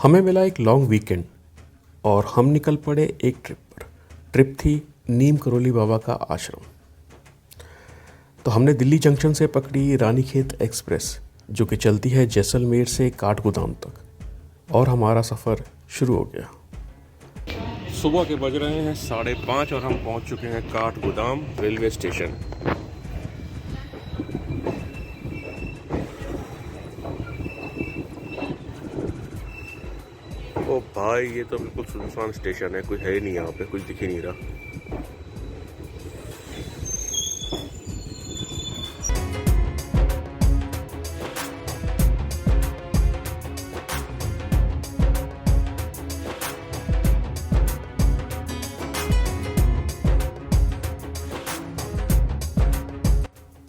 हमें मिला एक लॉन्ग वीकेंड और हम निकल पड़े एक ट्रिप पर। ट्रिप थी नीम करोली बाबा का आश्रम। तो हमने दिल्ली जंक्शन से पकड़ी रानीखेत एक्सप्रेस जो कि चलती है जैसलमेर से काठगोदाम तक, और हमारा सफ़र शुरू हो गया। सुबह के बज रहे हैं 5:30 और हम पहुंच चुके हैं काठगोदाम रेलवे स्टेशन। ओ भाई, ये तो बिल्कुल सुनसान स्टेशन है, कोई है ही नहीं यहाँ पे, कुछ दिख ही नहीं रहा।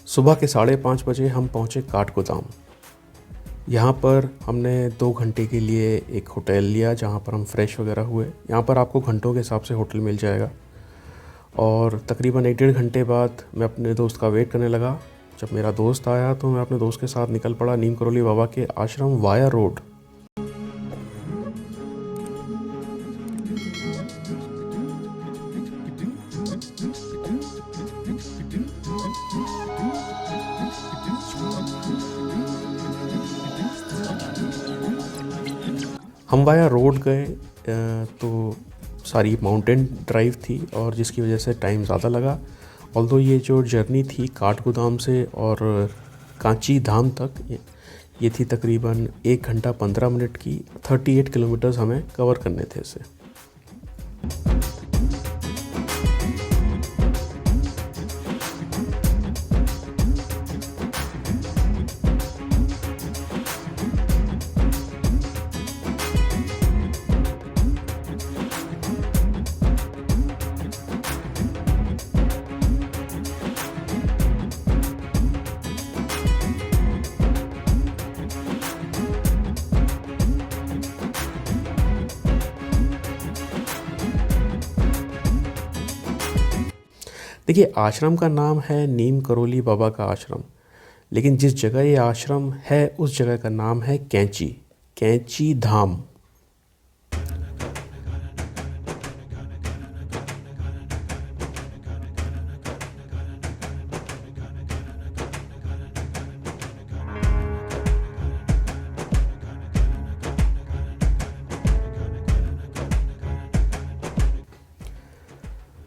सुबह के 5:30 बजे हम पहुँचे काठगोदाम। यहाँ पर हमने 2 घंटे के लिए एक होटल लिया जहाँ पर हम फ्रेश वगैरह हुए। यहाँ पर आपको घंटों के हिसाब से होटल मिल जाएगा। और तकरीबन 1-1.5 घंटे बाद मैं अपने दोस्त का वेट करने लगा। जब मेरा दोस्त आया तो मैं अपने दोस्त के साथ निकल पड़ा नीम करोली बाबा के आश्रम वाया रोड। हम वाया रोड गए तो सारी माउंटेन ड्राइव थी और जिसकी वजह से टाइम ज़्यादा लगा। ऑल्दो ये जो जर्नी थी काठगोदाम से और कांची धाम तक, ये थी तकरीबन 1 घंटा 15 मिनट की। 38 किलोमीटर्स हमें कवर करने थे इसे। देखिए, आश्रम का नाम है नीम करोली बाबा का आश्रम, लेकिन जिस जगह ये आश्रम है उस जगह का नाम है कैंची धाम।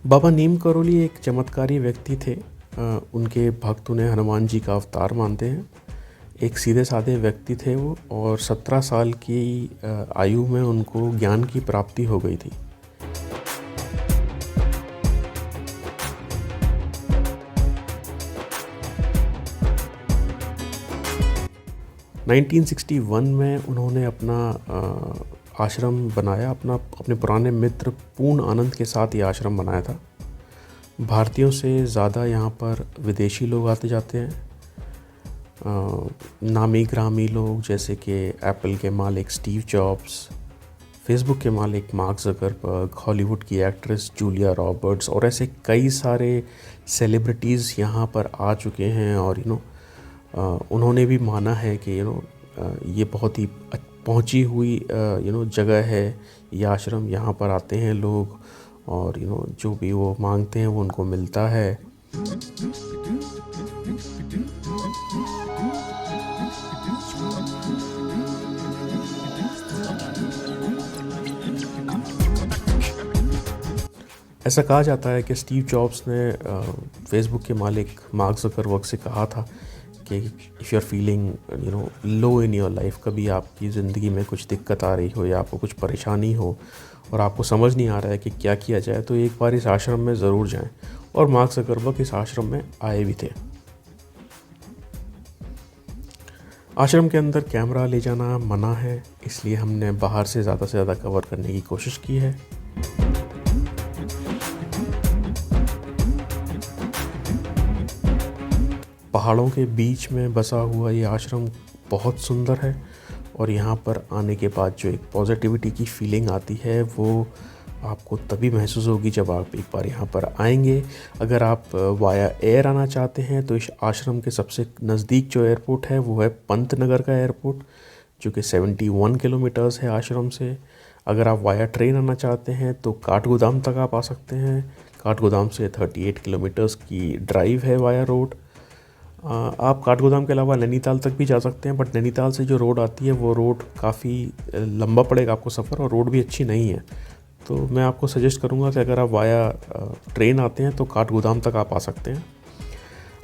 बाबा नीम करोली एक चमत्कारी व्यक्ति थे। उनके भक्त उन्हें हनुमान जी का अवतार मानते हैं। एक सीधे साधे व्यक्ति थे वो, और 17 साल की आयु में उनको ज्ञान की प्राप्ति हो गई थी। आ, 1961 में उन्होंने अपना आश्रम बनाया। अपने पुराने मित्र पूर्ण आनंद के साथ ये आश्रम बनाया था। भारतीयों से ज़्यादा यहाँ पर विदेशी लोग आते जाते हैं। नामी ग्रामी लोग जैसे कि एप्पल के मालिक स्टीव जॉब्स, फेसबुक के मालिक मार्क ज़करबर्ग, हॉलीवुड की एक्ट्रेस जूलिया रॉबर्ट्स, और ऐसे कई सारे सेलिब्रिटीज़ यहाँ पर आ चुके हैं। और उन्होंने भी माना है कि ये बहुत ही पहुंची हुई जगह है ये आश्रम। यहाँ पर आते हैं लोग और जो भी वो मांगते हैं वो उनको मिलता है। ऐसा कहा जाता है कि स्टीव जॉब्स ने फेसबुक के मालिक मार्क ज़करबर्ग से कहा था कि if you are feeling low in your life, कभी आपकी ज़िंदगी में कुछ दिक्कत आ रही हो या आपको कुछ परेशानी हो और आपको समझ नहीं आ रहा है कि क्या किया जाए, तो एक बार इस आश्रम में ज़रूर जाएं। और मार्क ज़करबर्ग इस आश्रम में आए भी थे। आश्रम के अंदर कैमरा ले जाना मना है, इसलिए हमने बाहर से ज़्यादा कवर करने की कोशिश की है। पहाड़ों के बीच में बसा हुआ ये आश्रम बहुत सुंदर है, और यहाँ पर आने के बाद जो एक पॉजिटिविटी की फीलिंग आती है वो आपको तभी महसूस होगी जब आप एक बार यहाँ पर आएंगे। अगर आप वाया एयर आना चाहते हैं तो इस आश्रम के सबसे नज़दीक जो एयरपोर्ट है वो है पंतनगर का एयरपोर्ट, जो कि 71 किलोमीटर्स है आश्रम से। अगर आप वाया ट्रेन आना चाहते हैं तो काठगोदाम तक आप आ सकते हैं। काठगोदाम से 38 किलोमीटर्स की ड्राइव है वाया रोड। आप काठगोदाम के अलावा नैनीताल तक भी जा सकते हैं, बट नैनीताल से जो रोड आती है वो रोड काफ़ी लंबा पड़ेगा आपको सफ़र, और रोड भी अच्छी नहीं है। तो मैं आपको सजेस्ट करूँगा कि अगर आप वाया ट्रेन आते हैं तो काठगोदाम तक आप आ सकते हैं।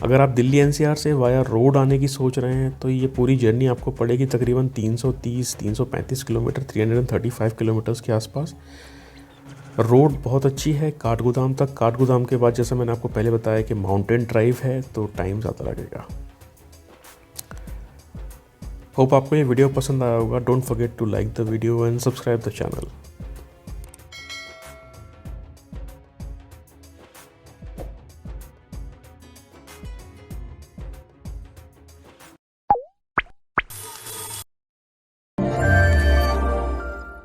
अगर आप दिल्ली एनसीआर से वाया रोड आने की सोच रहे हैं तो ये पूरी जर्नी आपको पड़ेगी तकरीबन 335 किलोमीटर, 335 किलोमीटर्स के आसपास। रोड बहुत अच्छी है काठगोदाम तक। काठगोदाम के बाद जैसे मैंने आपको पहले बताया कि माउंटेन ड्राइव है, तो टाइम ज़्यादा लगेगा। होप आपको ये वीडियो पसंद आया होगा। Don't forget to like the video and subscribe the channel.